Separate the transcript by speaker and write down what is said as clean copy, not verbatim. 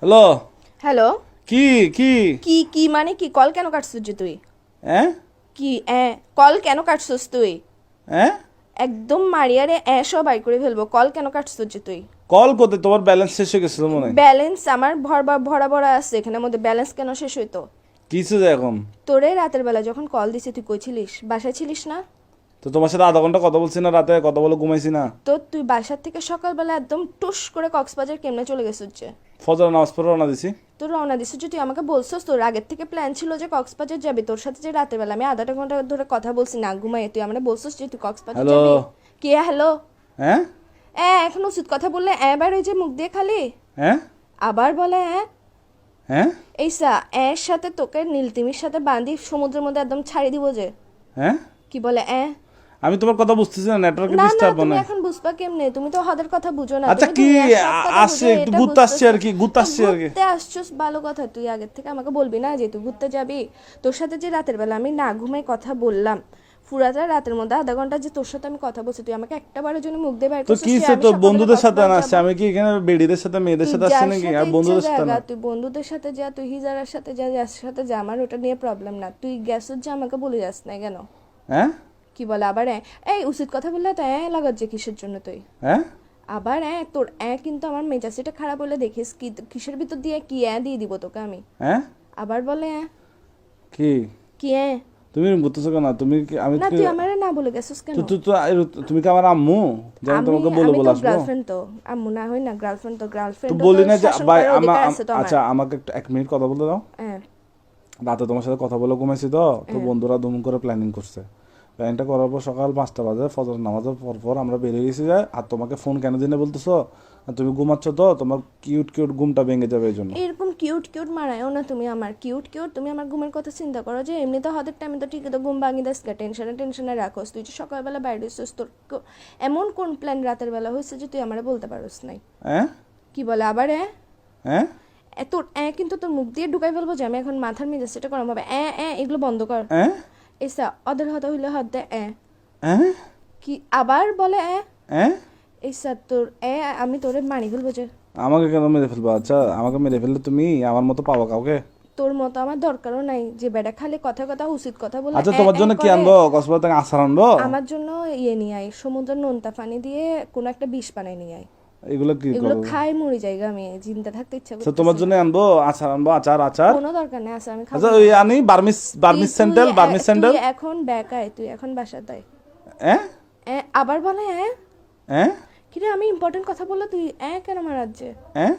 Speaker 1: Hello.
Speaker 2: Hello.
Speaker 1: কি কি
Speaker 2: কি কি মানে কি? কল কেন কাটছিস যে তুই?
Speaker 1: হ্যাঁ
Speaker 2: কি কল কেন কাটছিস তুই?
Speaker 1: হ্যাঁ
Speaker 2: একদম মারিয়ারে সব বাই করে ফেলবো। কল কেন কাটছিস যে তুই?
Speaker 1: কল করতে তোমার ব্যালেন্স শেষ হয়ে গেছিল মনে হয়।
Speaker 2: ব্যালেন্স আমার ভরা ভরা আছে, এখানের মধ্যে ব্যালেন্স কেন শেষ হইতো?
Speaker 1: কিছু যায় এখন।
Speaker 2: তোরে রাতের বেলা যখন কল দিছি তুই কই ছিলিস? বাসায় ছিলিস না?
Speaker 1: তো তোমার সাথে আধা ঘন্টা কথা বলছি না, রাতে কথা বলে ঘুমাইছি না।
Speaker 2: তো তুই বাসার থেকে সকালবেলা একদম টুস করে কক্সবাজার কেমনে চলে গেছিস যে?
Speaker 1: ফজর নামাজ পড়ে রওনা দিছি।
Speaker 2: তোর রওনা দিছিস যে, তুই আমাকে বলছিস তোর আগের থেকে প্ল্যান ছিল যে কক্সবাজার যাবি। তোর সাথে যে রাতের বেলা আমি আধাটা ঘন্টা ধরে কথা বলছি না ঘুমাই, তুই আমরা বলছিস যে তুই কক্সবাজার
Speaker 1: হ্যালো।
Speaker 2: যাবি। কি হ্যালো?
Speaker 1: হ্যাঁ
Speaker 2: এখন উচিত কথা বললে বার ওই যে মুখ দিয়ে খালি
Speaker 1: হ্যাঁ
Speaker 2: আবার বলে
Speaker 1: হ্যাঁ
Speaker 2: এইসা এর সাথে তোকে নীলতিমির সাথে বাঁধি সমুদ্রের মধ্যে একদম ছাড়ি দিব যে।
Speaker 1: হ্যাঁ
Speaker 2: কি বলে
Speaker 1: আমি তোমার কথা বুঝতেছি না, নেটওয়ার্ক
Speaker 2: না না,
Speaker 1: ডিস্টার্ব
Speaker 2: তুমি
Speaker 1: মানে।
Speaker 2: এখন বুঝবা কেমনে? তুমি তো হাদের কথা বুঝো না।
Speaker 1: আচ্ছা
Speaker 2: তুমি
Speaker 1: কি
Speaker 2: দুনিয়ার সব কথা
Speaker 1: আসছে,
Speaker 2: বুঝো,
Speaker 1: একটু
Speaker 2: এটা
Speaker 1: ঘুরতে আসছি
Speaker 2: বুঝতেছ
Speaker 1: আর
Speaker 2: না।
Speaker 1: কি, ঘুরতে
Speaker 2: তো
Speaker 1: আসছি আর কি।
Speaker 2: ঘুরতে আসছিস ভালো কথা, তুই আগের থেকে আমাকে বলবি না যে তুই ঘুরতে যাবি? তোর সাথে যে রাতের বেলা আমি না ঘুমাই কথা বললাম, পুরাটা রাতের মধ্যে আধা ঘন্টা যে তোর সাথে আমি কথা বলছি, তুই আমাকে একটা বারের জন্য মুখ দিয়ে বাইর
Speaker 1: তো
Speaker 2: করছিস
Speaker 1: কি
Speaker 2: যে
Speaker 1: সে
Speaker 2: আমি
Speaker 1: তো
Speaker 2: সকালে
Speaker 1: বন্ধুদের সাথে
Speaker 2: কক্সবাজার
Speaker 1: না আসছে,
Speaker 2: যাবো?
Speaker 1: আমি কি এখানে বেডিদের সাথে মেয়েদের
Speaker 2: তুই
Speaker 1: সাথে আসছি
Speaker 2: যার
Speaker 1: নাকি?
Speaker 2: সাথে
Speaker 1: আর
Speaker 2: ইচ্ছা
Speaker 1: বন্ধুদের সাথে
Speaker 2: জায়গা,
Speaker 1: না।
Speaker 2: তুই বন্ধুদের সাথে যা, তুই হিজারার সাথে যা, যার সাথে যা, আমার ওটা নিয়ে প্রবলেম না। তুই গ্যাসের যে আমাকে বলে যাস না কেন?
Speaker 1: হ্যাঁ
Speaker 2: কি বলে আবার এই উচিত কথা বললে তো লাগাত যে কিসের জন্য তুই?
Speaker 1: হ্যাঁ
Speaker 2: আবার তোর কিন্তু আমার মেজাজটা খারাপ হলে দেখিস কি কিসের ভিতর দিয়ে কি দিয়ে দিব তোকে আমি।
Speaker 1: হ্যাঁ
Speaker 2: আবার বলে
Speaker 1: কি
Speaker 2: কি
Speaker 1: তুমি এরকম করতেছো কেন? তুমি কি আমি
Speaker 2: না,
Speaker 1: কি
Speaker 2: তুই আমারে না বলে গেছিস কেন?
Speaker 1: তুমি কি আমার আম্মু যে আমি
Speaker 2: আমি
Speaker 1: তোমাকে বলে
Speaker 2: আমি
Speaker 1: বলে
Speaker 2: তো
Speaker 1: আসবো?
Speaker 2: গার্লফ্রেন্ড, তো আম্মু না হই না গার্লফ্রেন্ড, তো
Speaker 1: তো
Speaker 2: গার্লফ্রেন্ড
Speaker 1: বলি না যে
Speaker 2: শাসন
Speaker 1: ভাই
Speaker 2: করার অধিকার আছে তো আমার।
Speaker 1: আচ্ছা আমাকে একটু 1 মিনিট কথা বলতে দাও।
Speaker 2: হ্যাঁ
Speaker 1: রাতে তোমার সাথে কথা বলে ঘুমাইছি তো বন্ধুরা দুম করে প্ল্যানিং করছে। প্ল্যানিংটা করার পর সকাল 5টা বাজে ফজর নামাজের পর আমরা বেরিয়ে গেছি যায়। আর তোমাকে ফোন কেন দিনে বলতেছো? আর তুমি ঘুমাচ্ছ তো, তোমার কিউট কিউট ঘুমটা ভেঙে যাবে এই জন্য।
Speaker 2: এরকম কিউট কিউট মারায়ও না তুমি আমার। কিউট কিউট তুমি আমার ঘুমের কথা চিন্তা করো যে এমনি তো হাতের টাইমে তো ঠিকই তো ঘুম ভাঙি দাস, টেনশনে টেনশনে রাখোস। তুই যে সকালবেলা বাইরে হইছিস, তোর এমন কোন প্ল্যান রাতের বেলা হয়েছে যে তুই আমারে বলতে পারোস নাই?
Speaker 1: হ্যাঁ
Speaker 2: কি বলে আবার
Speaker 1: হ্যাঁ
Speaker 2: তোর কিন্তু তোর মুখ দিয়ে ঢুকাই ফেলবো যে আমি এখন মাথার মেজাজ সেটা করাম হবে। এগুলো বন্ধ কর।
Speaker 1: হ্যাঁ
Speaker 2: এসা অদের হতা হইলে হাত দে
Speaker 1: হ্যাঁ
Speaker 2: কি আবার বলে
Speaker 1: হ্যাঁ
Speaker 2: এসা তোর আমি তোরে মারি ফেলবো যে।
Speaker 1: আমাকে কেন মেরে ফেলবো? আচ্ছা আমাকে মেরে ফেললে তুমি আমার মতো পাবো কাউকে?
Speaker 2: তোর মতো আমার দরকারও নাই যে বেটা খালি কথা কথা উচিত কথা বলে
Speaker 1: আচ্ছা তোমার জন্য কি আনবো? কক্সবাজার থেকে আচার আনবো?
Speaker 2: আমার জন্য নিয়ে আয়, সমুদ্রের নোনতা পানি দিয়ে কোনো একটা বিষ বানাই নিয়ে আয়।
Speaker 1: এগুলো কি
Speaker 2: এগুলো
Speaker 1: করবো?
Speaker 2: খাই মরি জায়গা, আমি চিন্তা থাকতে ইচ্ছা
Speaker 1: আচ্ছা
Speaker 2: করতেছে
Speaker 1: তোমার জন্য আনবো আচার, আনবো আচার আচার।
Speaker 2: কোনো দরকার নেই, আছে আমি খাবো
Speaker 1: আচ্ছা
Speaker 2: না।
Speaker 1: ওই আনি Burmese Burmese sandal, Burmese sandal.
Speaker 2: তুই এখন বেকায়, তুই এখন বাসাতে আয়।
Speaker 1: হ্যাঁ
Speaker 2: আবার বলে
Speaker 1: হ্যাঁ
Speaker 2: কিরে আমি ইম্পর্টেন্ট কথা বললে তুই কেন মারাচ্ছে?
Speaker 1: হ্যাঁ